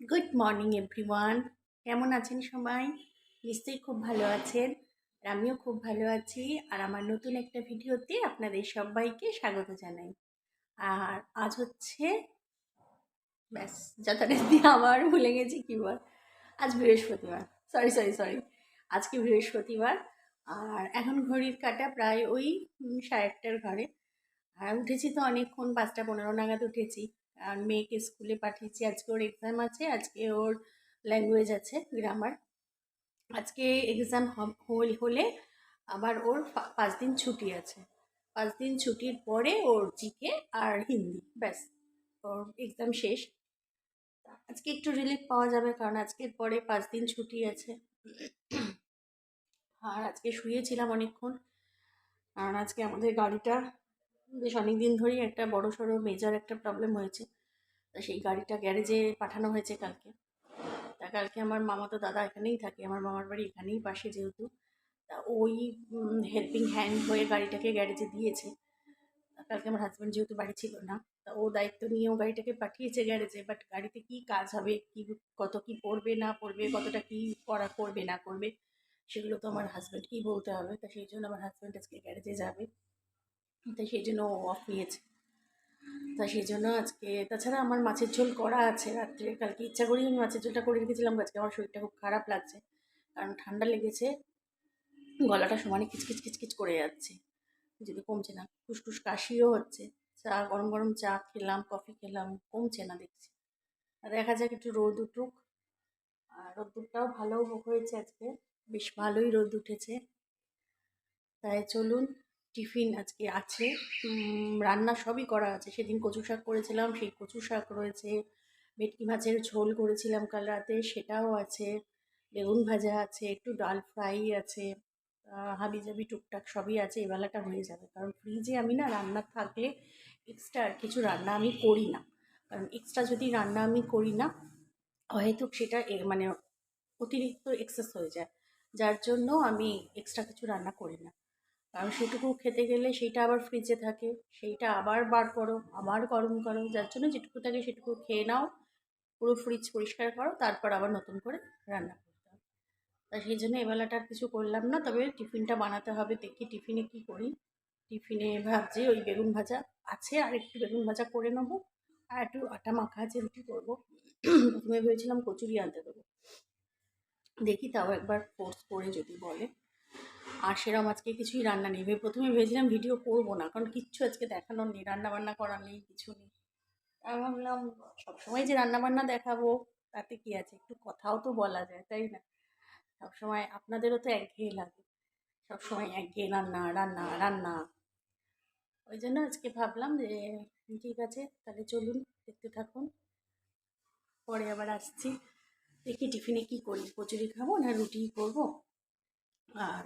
Good morning everyone. কেমন আছেন সবাই? নিশ্চয়ই খুব ভালো আছেন। আর আমিও খুব ভালো আছি। আর আমার নতুন একটা ভিডিওতে আপনাদের সবাইকে স্বাগত জানাই। আর আজ হচ্ছে ব্যাস যথারীতি দিয়ে আবার ভুলে গেছি কী বার। আজ বৃহস্পতিবার। সরি। আজকে বৃহস্পতিবার। আর এখন ঘড়ির কাঁটা প্রায় ওই 8:30টার ঘরে। আর উঠেছি তো অনেকক্ষণ, 5টা 15 নাগাদ উঠেছি। আর মেয়েকে স্কুলে পাঠিয়েছি, আজকে ওর এক্সাম আছে, আজকে ওর ল্যাঙ্গুয়েজ আছে, গ্রামার। আজকে এক্সাম হলে আবার ওর 5 দিন ছুটি আছে। 5 দিন ছুটির পরে ওর জিকে আর হিন্দি, ব্যাস ওর এক্সাম শেষ। আজকে একটু রিলিফ পাওয়া যাবে, কারণ আজকের পরে 5 দিন ছুটি আছে। আর আজকে শুয়েছিলাম অনেকক্ষণ, কারণ আজকে আমাদের গাড়িটা বেশ অনেক দিন ধরেই একটা বড় সড়ো মেজর একটা প্রবলেম হয়েছে। তা সেই গাড়িটা গ্যারেজে পাঠানো হয়েছে কালকে। তা কালকে আমার মামাতো দাদা এখানেই থাকে, আমার মামার বাড়ি এখানেই পাশে যেহেতু, তা ওই হেল্পিং হ্যান্ড হয়ে গাড়িটাকে গ্যারেজে দিয়েছে। কালকে আমার হাজব্যান্ড যেহেতু বাড়ি ছিল না, তা ও দায়িত্ব নিয়ে ও গাড়িটাকে পাঠিয়েছে গ্যারেজে। বাট গাড়িতে কী কাজ হবে, কী কত কী পড়বে না পড়বে, কতটা কী করবে না করবে, সেগুলো তো আমার হাজব্যান্ডকেই বলতে হবে। তা সেই জন্য আমার হাজব্যান্ড আজকে গ্যারেজে যাবে, তাই সেই জন্য ও অফ নিয়েছে। তা সেই জন্য আজকে, তাছাড়া আমার মাছের ঝোল করা আছে রাত্রে। কালকে ইচ্ছা করেই আমি মাছের ঝোলটা করে রেখেছিলাম। আজকে আমার শরীরটা খুব খারাপ লাগছে, কারণ ঠান্ডা লেগেছে, গলাটা সমানে খিচখিচ করে যাচ্ছে, যদি কমছে না। ফুসফুস কাশিও হচ্ছে। চা, গরম গরম চা খেলাম, কফি খেলাম, কমছে না দেখছি। আর দেখা যাক, একটু রোদ উঠুক। আর রোদ্দুরটাও ভালো হয়েছে আজকে, বেশ ভালোই রোদ উঠেছে। তাই চলুন, টিফিন আজকে আছে, রান্না সবই করা আছে। সেদিন কচু শাক করেছিলাম, সেই কচু শাক রয়েছে। ভেটকি মাছের ঝোল করেছিলাম কাল রাতে, সেটাও আছে। বেগুন ভাজা আছে, একটু ডাল ফ্রাই আছে। হাবিজাবি টুকটাক সবই আছে, এবেলাটা হয়ে যাবে। কারণ ফ্রিজে আমি না রান্না থাকলে এক্সট্রা আর কিছু রান্না আমি করি না। কারণ এক্সট্রা যদি রান্না আমি করি না, হয়তো সেটা মানে অতিরিক্ত এক্সেস হয়ে যায়, যার জন্য আমি এক্সট্রা কিছু রান্না করি না। কারণ সেটুকু খেতে গেলে সেইটা আবার ফ্রিজে থাকে, সেইটা আবার বার করো, আবার গরম করো, যার জন্য যেটুকু থাকে সেটুকু খেয়ে নাও, পুরো ফ্রিজ পরিষ্কার করো, তারপর আবার নতুন করে রান্না করতে হবে। তা সেই জন্য এবেলাটা আর কিছু করলাম না। তবে টিফিনটা বানাতে হবে, দেখি টিফিনে কী করি। টিফিনে ভাবছি ওই বেগুন ভাজা আছে, আর একটু বেগুন ভাজা করে নেবো, আর একটু আটা মাখা আছে, রুটি করবো। প্রথমে ভেবেছিলাম কচুরি আনতে দেবো, দেখি তাও একবার ফোর্স করে যদি বলে। আর সেরকম আজকে কিছুই রান্না নেই। প্রথমে ভেবেছিলাম ভিডিও করবো না, কারণ কিচ্ছু আজকে দেখানোর নেই, রান্নাবান্না করার নেই, কিছু নেই। আমি ভাবলাম সবসময় যে রান্নাবান্না দেখাবো তাতে কি আছে, একটু কথাও তো বলা যায়, তাই না? সবসময় আপনাদেরও তো একঘেয়ে লাগে, সবসময় একঘেয়ে রান্না রান্না রান্না। ওই জন্য আজকে ভাবলাম যে ঠিক আছে, তাহলে চলুন দেখতে থাকুন, পরে আবার আসছি। দেখি টিফিনে কি করি, কচুরি খাবো না রুটি করবো। আর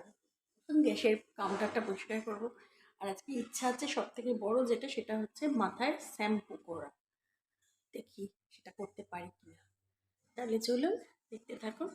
গ্যাসের কাউন্টারটা পরিষ্কার করবো। আর আজকে ইচ্ছা আছে সব থেকে বড় যেটা, সেটা হচ্ছে মাথায় শ্যাম্পু করা। দেখি সেটা করতে পারি কিনা। তাহলে চলুন দেখতে থাকুন।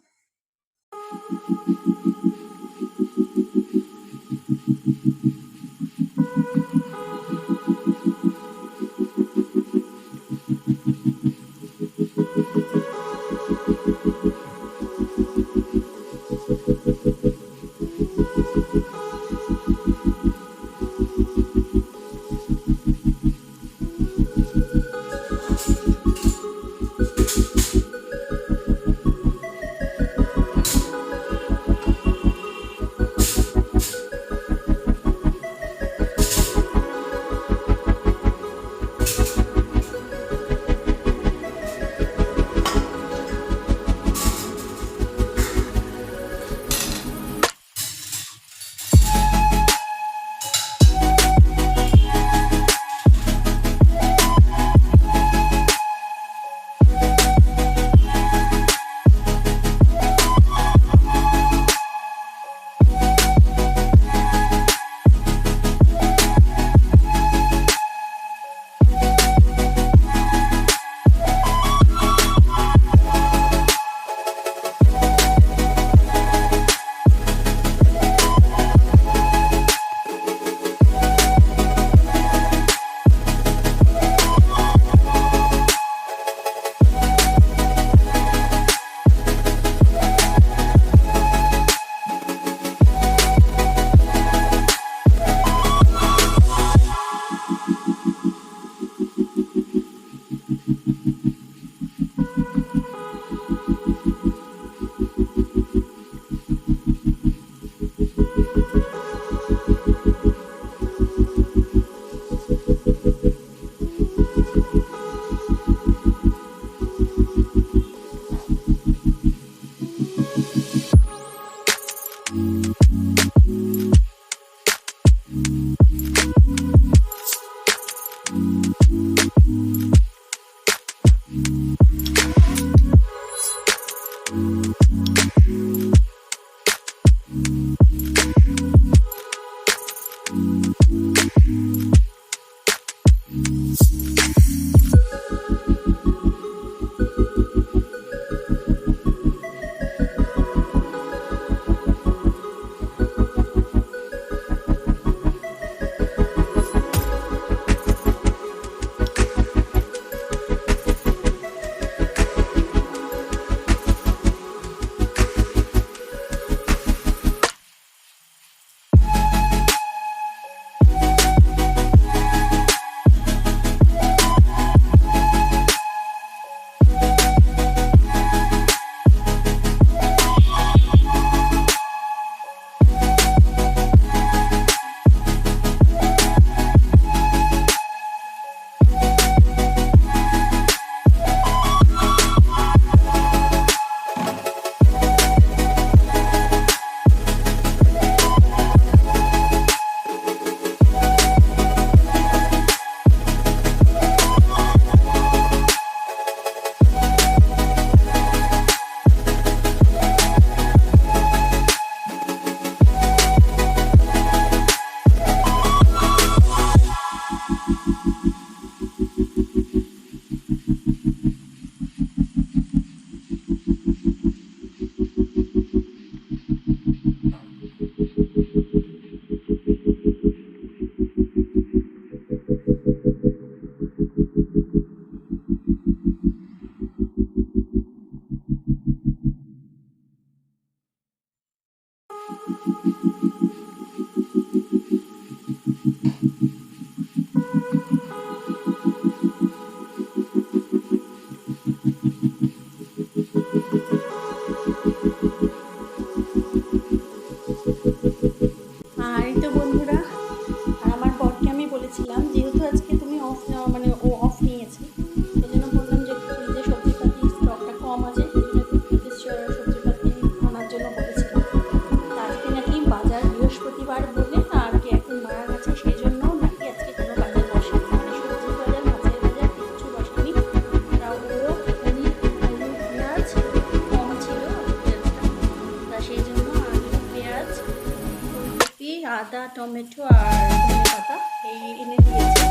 আদা, টমেটো আর ধনে পাতা এই এনে দিয়েছে।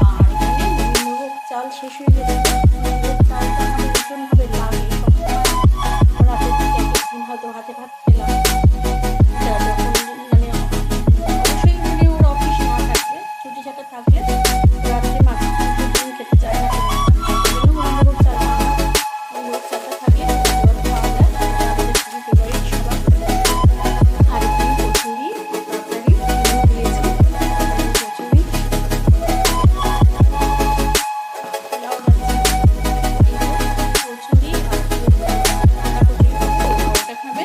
আর এখানে মুগ চাল শেষ হয়ে গেছে। মুগ চালটা আমার ভীষণভাবে লাগে সবসময়। রাতের দিকে একদিন হয়তো হাতে ভাত খেলাম, যখন মানে অবশ্যই মানে ওর অফিস না থাকলে, ছুটি ছাটা থাকলে রাত্রে মাছ ডিম খেতে চায় না, মুগ চাল মুগ চালটা থাকলে খাওয়া যায়। আমাদের খুবই ফেভারিট সবার। আর এখানে কচুরি তরকারি দিয়েছে, কচুরি কচুরি আর পরোটা খাবে।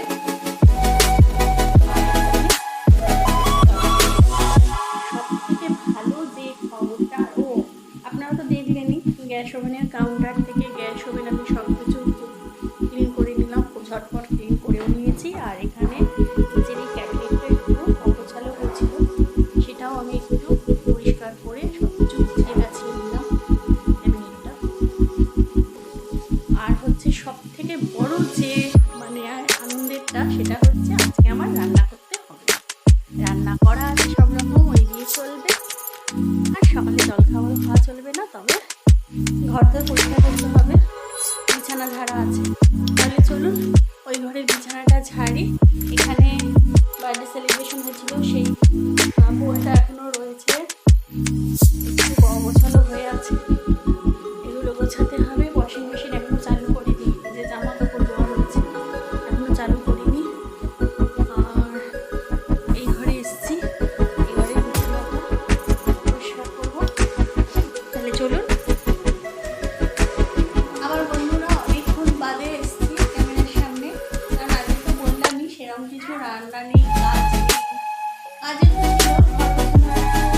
সবথেকে ভালো যে খবরটা, আপনারা তো দেখলেনই, গ্যাস ওভেনের কাউন্টার থেকে গ্যাস ওভেন আমি সব কিছু ক্লিন করে নিলাম, ঝটপট ক্লিন করেও নিয়েছি। আর এখানে কিচেনের ক্যাবিনেটটা একটু অগোছালো হচ্ছিল, সেটাও আমি একটু পরিষ্কার করে সব কিছু গুছিয়ে গাছিয়ে নিলাম ক্যাবিনেটটা। আর হচ্ছে সব থেকে বড় যে মানে আনন্দেরটা, সেটা হচ্ছে আজকে আমার রান্না করতে হবে। রান্না করা আছে সব রকম, ওই দিয়ে চলবে। আর সকালে জলখাবার খাওয়া চলবে না, তবে ঘরদোর পরিষ্কার করতে হবে, বিছানা ঝাড়া আছে। তাহলে চলুন ওই ঘরের বিছানাটা ঝাড়ি। এখানে বার্থডে সেলিব্রেশন হয়েছিল, সেই বোলটা এখনও রয়েছে, একটু অগোছালো হয়ে আছে, এগুলো গোছাতে হবে। ওয়াশিং মেশিন এখনও চালু করিনি, যে জামা কাপড় ধোয়া হয়েছে এখনও চালু করিনি। আর এই ঘরে এসেছি, এই ঘরে বিছানাটা পরিষ্কার করবো। তাহলে চলুন। আমার বন্ধুরা অনেকক্ষণ বাদে এসেছি ক্যামেরার সামনে, কারণ আজকে তো বললামই সেরকম কিছু রান্না নেই, কাজ নেই। কাজের তো ছিল,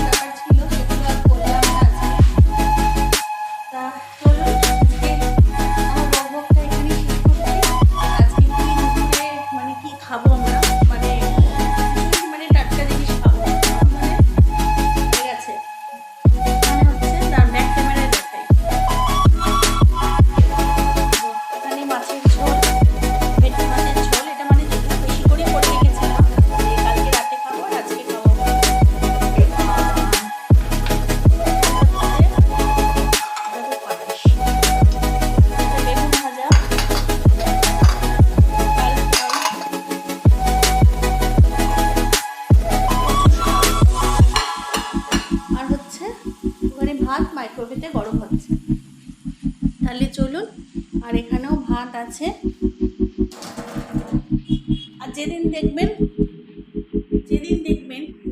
ব্যাপার ছিল, সেগুলো আর করলাম না আজকে। তা চলুন আজকে আমার বকবকটা এখানেই শেষ করছি। আজকে কি দুপুরে মানে কি খাবো আমরা, মানে মানে টাটকা জিনিস খাবো মানে হয়ে গেছে, মানে হচ্ছে তার ব্যাক ক্যামেরায় দেখাই। এখানে মাছের ঝোল, ভেটকি মাছের ঝোল, এটা মানে বেশি করে করে রেখেছিলাম, যে কালকে রাতে খাবো আর আজকে খাবো। বেগুন ভাজা, ডাল ফ্রাই, আর হচ্ছে ওখানে ভাত মাইক্রোওয়েভে গরম হচ্ছে। তাহলে চলুন। আর এখানেও ভাত আছে। আর যেদিন দেখবেন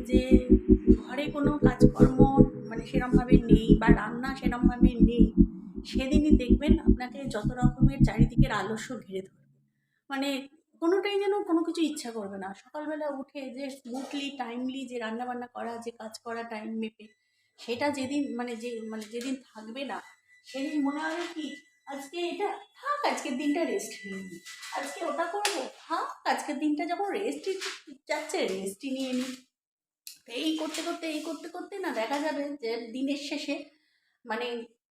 যে ঘরে কোনো কাজকর্ম মানে সেরমভাবে নেই, বা রান্না সেরমভাবে নেই, সেদিনই দেখবেন আপনাকে যত রকমের চারিদিকের আলস্য ঘিরে ধরবে। মানে কোনোটাই যেন কোনো কিছু ইচ্ছা করবে না। সকালবেলা উঠে যে স্মুথলি টাইমলি যে রান্নাবান্না করা, যে কাজ করা টাইম মেপে, সেটা যেদিন যেদিন থাকবে না, সেদিন মনে হবে কি আজকে এটা থাক, আজকের দিনটা রেস্ট নিয়ে নিই, আজকে ওটা করবো থাক, আজকের দিনটা যখন রেস্টই যাচ্ছে রেস্টই নিয়ে নিই। এই করতে করতে না দেখা যাবে যে দিনের শেষে মানে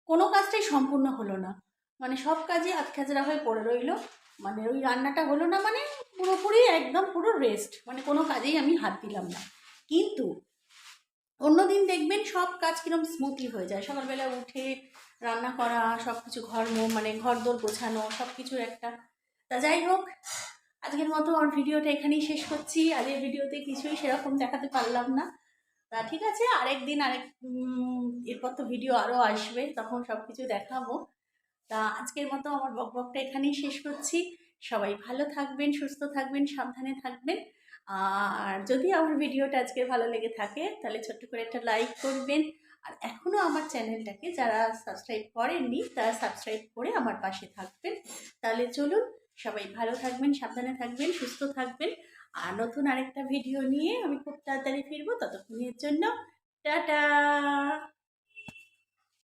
কোনো কাজটাই সম্পূর্ণ হলো না, মানে সব কাজই আধখাজরা হয়ে পড়ে রইলো। মানে ওই রান্নাটা হলো না, মানে পুরোপুরি একদম পুরো রেস্ট, মানে কোনো কাজেই আমি হাত দিলাম না। কিন্তু অন্যদিন দেখবেন সব কাজ কিরকম স্মুথলি হয়ে যায়, সকালবেলা উঠে রান্না করা, সব কিছু মানে ঘরদোর গোছানো, সব কিছুর একটা। তা যাই হোক, আজকের মতো আমার ভিডিওটা এখানেই শেষ করছি। আজকের ভিডিওতে কিছুই সেরকম দেখাতে পারলাম না। তা ঠিক আছে, আরেকদিন এরপর তো ভিডিও আরও আসবে, তখন সব কিছু দেখাবো। তা আজকের মতো আমার বকবকটা এখানেই শেষ করছি। সবাই ভালো থাকবেন, সুস্থ থাকবেন, সাবধানে থাকবেন। আর যদি আমার ভিডিওটা আজকে ভালো লেগে থাকে, তাহলে ছোট্ট করে একটা লাইক করবেন। আর এখনও আমার চ্যানেলটাকে যারা সাবস্ক্রাইব করেননি, তারা সাবস্ক্রাইব করে আমার পাশে থাকবেন। তাহলে চলুন, সবাই ভালো থাকবেন, সাবধানে থাকবেন, সুস্থ থাকবেন। আর নতুন আরেকটা ভিডিও নিয়ে আমি খুব তাড়াতাড়ি ফিরবো। ততক্ষণের জন্য টাটা।